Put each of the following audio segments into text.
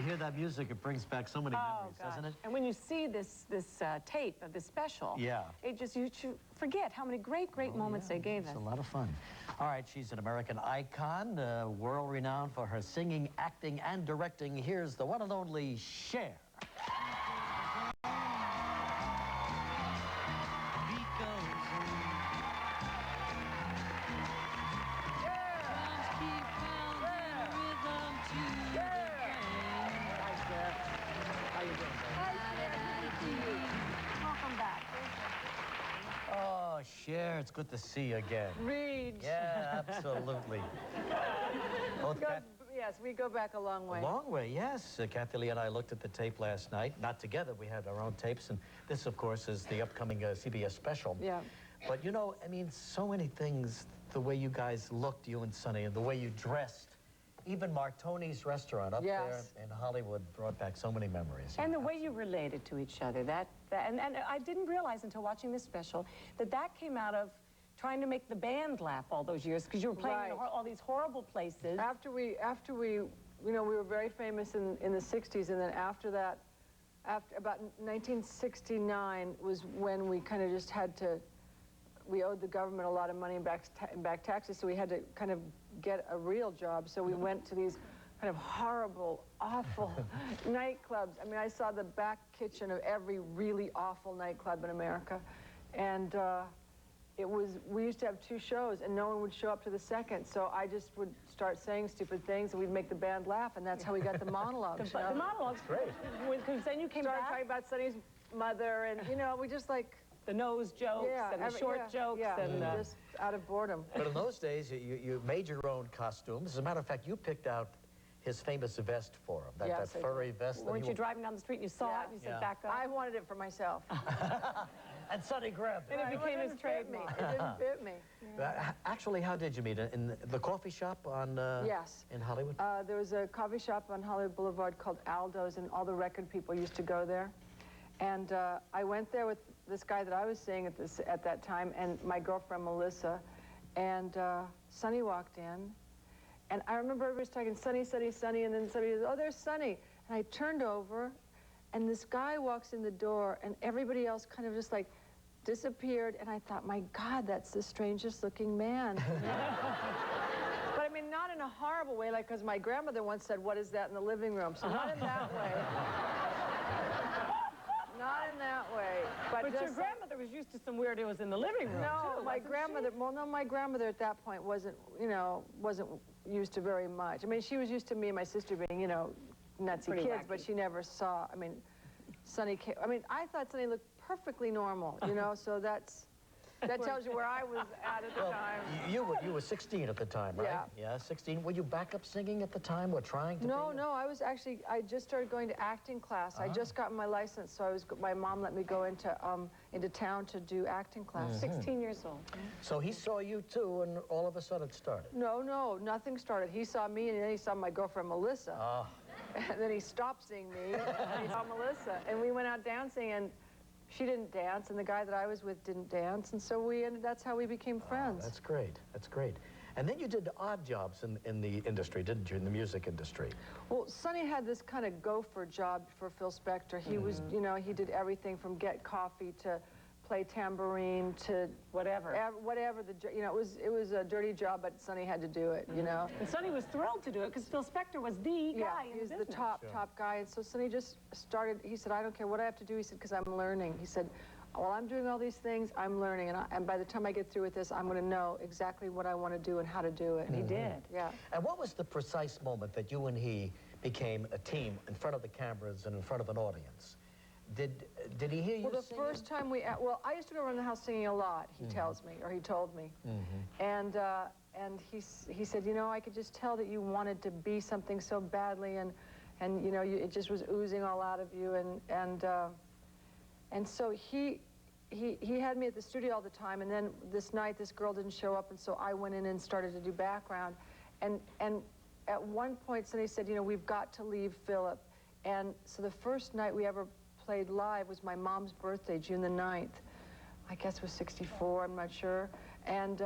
You hear that music, it brings back so many memories, doesn't it? And when you see this tape of this special, it just, you forget how many great moments they gave us. It's a lot of fun. All right, she's an American icon, world-renowned for her singing, acting, and directing. Here's the one and only Cher. Welcome back. Oh, Cher, it's good to see you again. Regis. Yeah, absolutely. Yes, we go back a long way. A long way, yes. Kathy Lee and I looked at the tape last night. Not together, we had our own tapes. And this, of course, is the upcoming CBS special. Yeah. But, you know, I mean, so many things, the way you guys looked, you and Sonny, and the way you dressed. Even Martoni's restaurant up there in Hollywood brought back so many memories. And the way you related to each other. And I didn't realize until watching this special that came out of trying to make the band laugh all those years, because you were playing in all these horrible places. After we, you know, we were very famous in the 60s, and then after that, about 1969 was when we kind of just had to, we owed the government a lot of money in back taxes, so we had to kind of get a real job. So we went to these kind of horrible, awful nightclubs. I mean, I saw the back kitchen of every really awful nightclub in America. And we used to have 2 shows, and no one would show up to the second. So I just would start saying stupid things, and we'd make the band laugh, and that's how we got the monologues. The monologues, great. Because then you came started talking about Sonny's mother, and, you know, we just like... The nose jokes and the short jokes. And just out of boredom. But in those days, you made your own costumes. As a matter of fact, you picked out his famous vest for him, that furry vest. Weren't you driving down the street and you saw it and you said, back up? I wanted it for myself. And Sonny grabbed it. And it became his trademark. It didn't fit me. Actually, how did you meet? In the coffee shop on in Hollywood? There was a coffee shop on Hollywood Boulevard called Aldo's, and all the record people used to go there. And I went there with this guy that I was seeing at that time, and my girlfriend Melissa, and Sonny walked in, and I remember everybody was talking, Sonny, Sonny, Sonny, and then somebody said, oh, there's Sonny. And I turned over, and this guy walks in the door, and everybody else kind of just like disappeared, and I thought, my God, that's the strangest looking man. But I mean, not in a horrible way, like, because my grandmother once said, what is that in the living room? So not in that way. Not in that way. But your grandmother was used to some weirdos in the living room, too, my grandmother, well, no, my grandmother at that point wasn't, you know, wasn't used to very much. I mean, she was used to me and my sister being, you know, nutsy kids, but she never saw, I mean, Sonny came, I mean, I thought Sonny looked perfectly normal, you know, so that tells you where I was at the time. You were 16 at the time, right? Yeah, 16. Were you backup singing at the time or trying to No, I was actually, I just started going to acting class. I just got my license, so my mom let me go into town to do acting class. 16 years old. So he saw you too, and all of a sudden it started? No, nothing started. He saw me, and then he saw my girlfriend Melissa. And then he stopped seeing me, and he saw Melissa. And we went out dancing, and she didn't dance, and the guy that I was with didn't dance, and so that's how we became friends. That's great. That's great. And then you did odd jobs in the industry, didn't you, in the music industry? Well, Sonny had this kind of gopher job for Phil Spector. He was, you know, he did everything from get coffee to play tambourine to whatever. You know, it was a dirty job, but Sonny had to do it, you know. And Sonny was thrilled to do it because Phil Spector was the guy in the business. He was the top guy, and so Sonny just started, he said, I don't care what I have to do, he said, because I'm learning. He said, while I'm doing all these things, I'm learning, and by the time I get through with this, I'm going to know exactly what I want to do and how to do it. And he did. Yeah. And what was the precise moment that you and he became a team in front of the cameras and in front of an audience? Did he hear you the first time well, I used to go around the house singing a lot, he tells me, or he told me. And he said, you know, I could just tell that you wanted to be something so badly, and you know, it just was oozing all out of you, and so he had me at the studio all the time, and then this night this girl didn't show up, and so I went in and started to do background, and at one point Sonny said, you know, we've got to leave Philip, and so the first night we ever played live was my mom's birthday, June the 9th. I guess it was 64, I'm not sure. And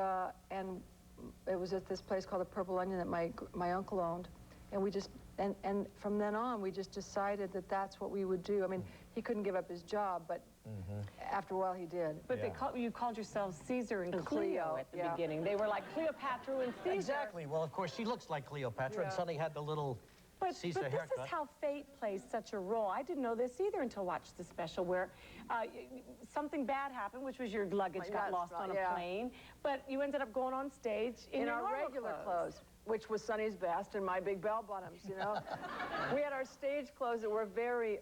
it was at this place called the Purple Onion that my uncle owned. And we just And from then on, we just decided that that's what we would do. I mean, he couldn't give up his job, but after a while he did. But you called yourselves Caesar and Cleo at the beginning. They were like Cleopatra and Caesar. Exactly. Well, of course, she looks like Cleopatra, and Sonny had the little Caesar haircut. But this is how fate plays such a role. I didn't know this either until I watched the special, where something bad happened, which was your luggage got lost on a plane, but you ended up going on stage in our regular clothes, which was Sonny's best and my big bell bottoms, you know. We had our stage clothes that were very,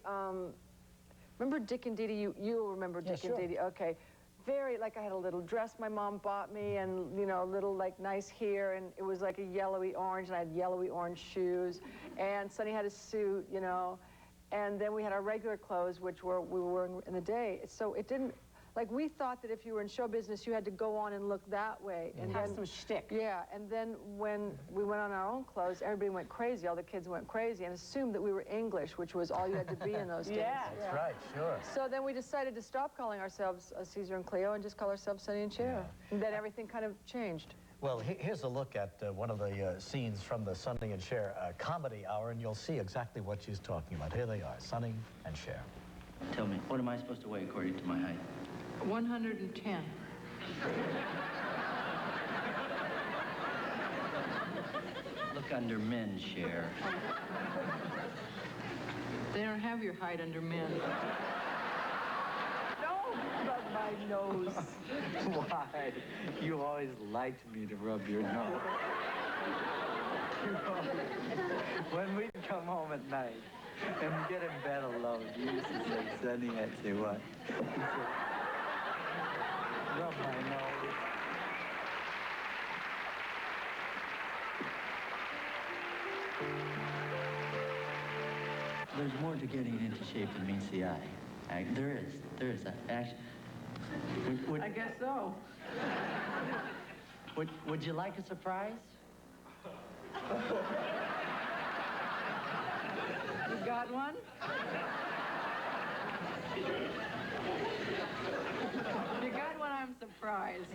remember Dick and Dee Dee? You remember Dick and Dee Dee? Okay. Very, like I had a little dress my mom bought me and, you know, a little like nice hair, and it was like a yellowy orange, and I had yellowy orange shoes, and Sonny had a suit, you know, and then we had our regular clothes, which we were wearing in the day. So it didn't, like we thought that if you were in show business, you had to go on and look that way. And have some shtick. Yeah, and then when we went on our own clothes, everybody went crazy. All the kids went crazy and assumed that we were English, which was all you had to be in those days. That's right, sure. So then we decided to stop calling ourselves Caesar and Cleo and just call ourselves Sonny and Cher. And then everything kind of changed. Well, here's a look at one of the scenes from the Sonny and Cher comedy hour, and you'll see exactly what she's talking about. Here they are, Sonny and Cher. Tell me, what am I supposed to weigh according to my height? 110. Look under men, Cher. They don't have your height under men. No, rub my nose. Why? You always liked me to rub your nose. When we'd come home at night and get in bed alone, you used to say, Sonny, I'd say, what? You'd say, rub my nose. There's more to getting into shape than meets the eye. There is. Actually, I guess so. would you like a surprise? You got one? If you got one, I'm surprised.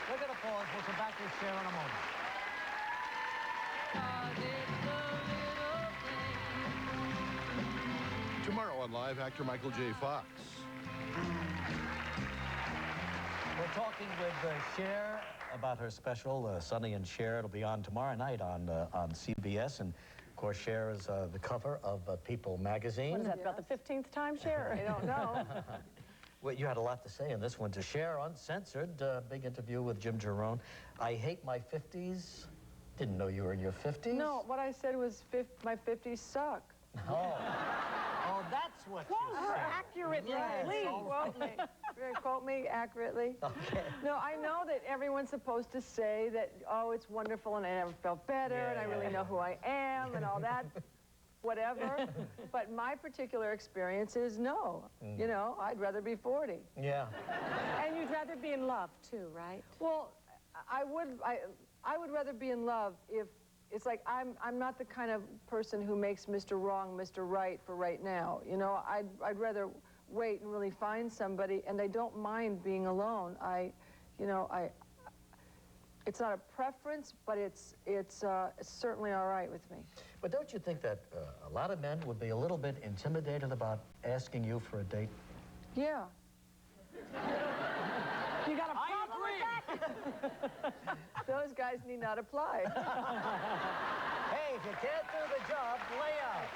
We're going to pause. We'll come back with Cher in a moment. Tomorrow on Live, actor Michael J. Fox. We're talking with Cher about her special, Sonny and Cher. It'll be on tomorrow night on CBS. And, of course, Cher is the cover of People magazine. What is that, about the 15th time, Cher? I don't know. Well, you had a lot to say in this one. To Cher, uncensored, big interview with Jim Jerome. I hate my 50s. Didn't know you were in your 50s. No, what I said was my 50s suck. Oh, that's what you said. Accurately, Yes. please. Quote me. Quote me accurately. Okay. No, I know that everyone's supposed to say that, oh, it's wonderful and I never felt better and I really know who I am and all that, whatever. But my particular experience is no. You know, I'd rather be 40. Yeah. And you'd rather be in love, too, right? Well, I would rather be in love if it's like I'm not the kind of person who makes Mr. Wrong Mr. Right for right now. You know, I'd rather wait and really find somebody, and I don't mind being alone. It's not a preference, but it's certainly all right with me. But don't you think that a lot of men would be a little bit intimidated about asking you for a date? Yeah. You got a problem with that? Those guys need not apply. Hey, if you can't do the job, lay out.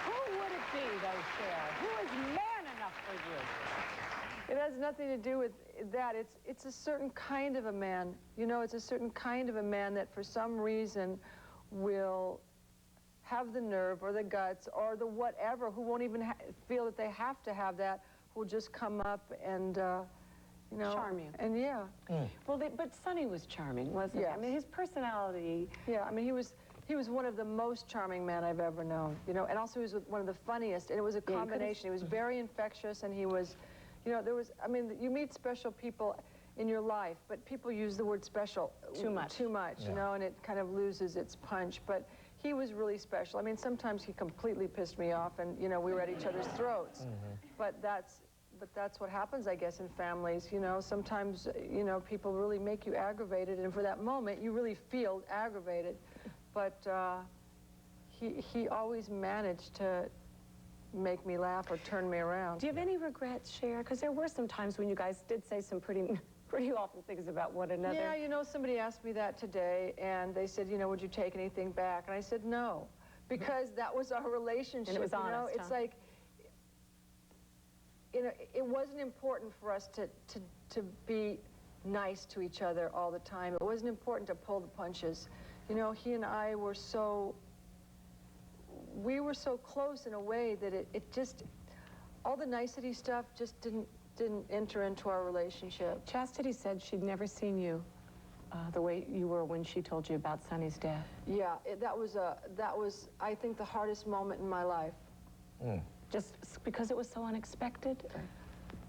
Who would it be, though, Cher? Who is man enough for you? It has nothing to do with that. It's a certain kind of a man. You know, it's a certain kind of a man that for some reason will have the nerve or the guts or the whatever, who won't even feel that they have to have that, who will just come up and, you know. Charm you. And yeah. Well, but Sonny was charming, wasn't he? I mean, his personality. Yeah, I mean, he was one of the most charming men I've ever known, you know, and also he was one of the funniest, and it was a combination. He was very infectious, and he was, you know, I mean, you meet special people in your life, but people use the word special too much, you know, and it kind of loses its punch, but he was really special. I mean, sometimes he completely pissed me off, and, you know, we were at each other's throats, but that's what happens, I guess, in families. You know, sometimes, you know, people really make you aggravated, and for that moment, you really feel aggravated. But he always managed to make me laugh or turn me around. Do you have any regrets, Cher? Because there were some times when you guys did say some pretty awful things about one another. Yeah, you know, somebody asked me that today, and they said, you know, would you take anything back? And I said no, because that was our relationship. And it was honest, you know? It's like, you know, it wasn't important for us to be nice to each other all the time. It wasn't important to pull the punches. You know, he and I were we were so close in a way that it just, all the nicety stuff just didn't enter into our relationship. Chastity said she'd never seen you the way you were when she told you about Sonny's death. Yeah, that was, I think, the hardest moment in my life. Mm. Just because it was so unexpected?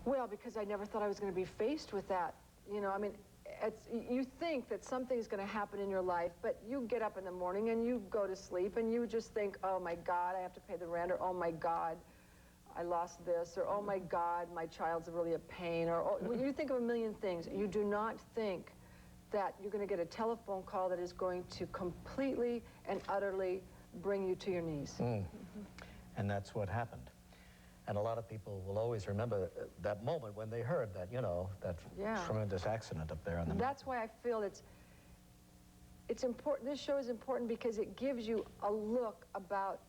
Well, because I never thought I was going to be faced with that. You know, I mean, you think that something's going to happen in your life, but you get up in the morning and you go to sleep and you just think, oh my God, I have to pay the rent, or oh my God, I lost this, or oh my God, my child's really a pain, or oh, you think of a million things. You do not think that you're going to get a telephone call that is going to completely and utterly bring you to your knees. Mm. And that's what happened. And a lot of people will always remember that moment when they heard that, you know, that tremendous accident up there on the mountain. That's why I feel it's important. This show is important because it gives you a look about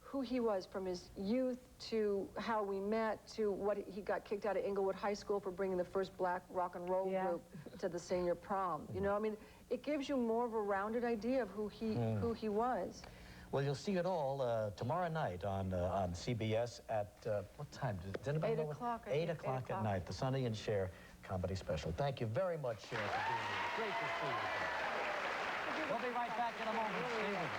who he was from his youth to how we met to what he got kicked out of Inglewood High School for bringing the first black rock and roll group to the senior prom. You know, I mean, it gives you more of a rounded idea of who he was. Well, you'll see it all tomorrow night on CBS at, what time? Does anybody 8 know? o'clock. 8 o'clock at night, the Sonny and Cher comedy special. Thank you very much, Cher, for being here. Great to see you. We'll be right back in a moment. Stay with us.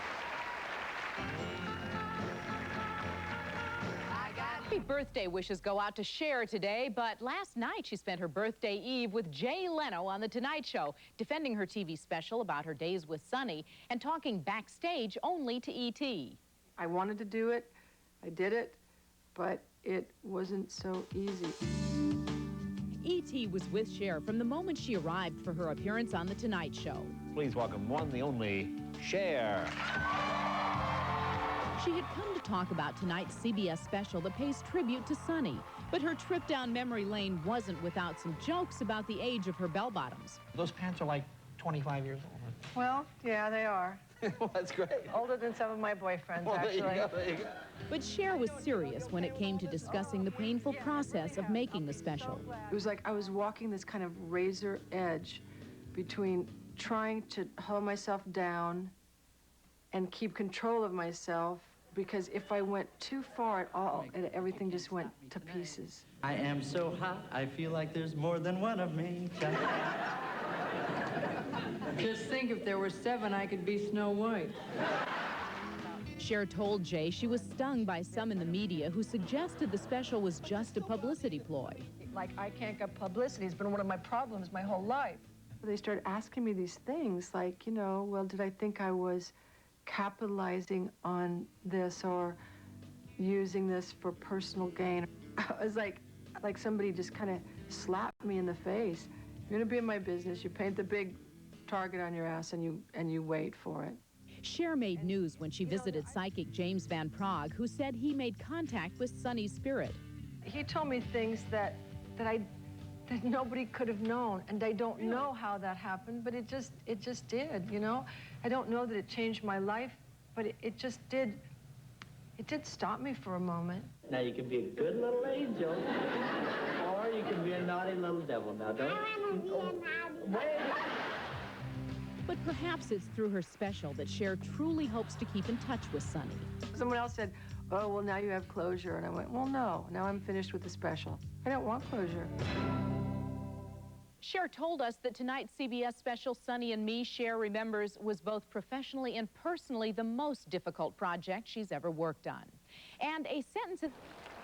Happy birthday wishes go out to Cher today, but last night she spent her birthday eve with Jay Leno on The Tonight Show, defending her TV special about her days with Sonny and talking backstage only to E.T. I wanted to do it, I did it, but it wasn't so easy. E.T. was with Cher from the moment she arrived for her appearance on The Tonight Show. Please welcome one, the only, Cher. She had come to talk about tonight's CBS special that pays tribute to Sonny, but her trip down memory lane wasn't without some jokes about the age of her bell-bottoms. Those pants are like 25 years old. Well, yeah, they are. Well, that's great. Older than some of my boyfriends, Well, actually. there you go. But Cher was serious when it came to discussing the painful process of making the special. It was like I was walking this kind of razor edge between trying to hold myself down and keep control of myself, because if I went too far at all, everything just went to pieces. I am so hot, I feel like there's more than one of me. Just think, if there were 7, I could be Snow White. Cher told Jay she was stung by some in the media who suggested the special was just a publicity ploy. Like, I can't get publicity. It's been one of my problems my whole life. They started asking me these things like, you know, well, did I think I was capitalizing on this or using this for personal gain? It was like somebody just kind of slapped me in the face. You're gonna be in my business, you paint the big target on your ass and you wait for it. Cher made news when she visited psychic James Van Praagh, who said he made contact with Sonny's spirit. He told me things that nobody could have known, and I don't know how that happened, but it just did, you know? I don't know that it changed my life, but it just did. It did stop me for a moment. Now you can be a good little angel, or you can be a naughty little devil. Now don't. I want to be a naughty. But perhaps it's through her special that Cher truly hopes to keep in touch with Sonny. Someone else said, oh, well, now you have closure. And I went, well, no, now I'm finished with the special. I don't want closure. Cher told us that tonight's CBS special, Sonny and Me, Cher remembers, was both professionally and personally the most difficult project she's ever worked on. And a sentence...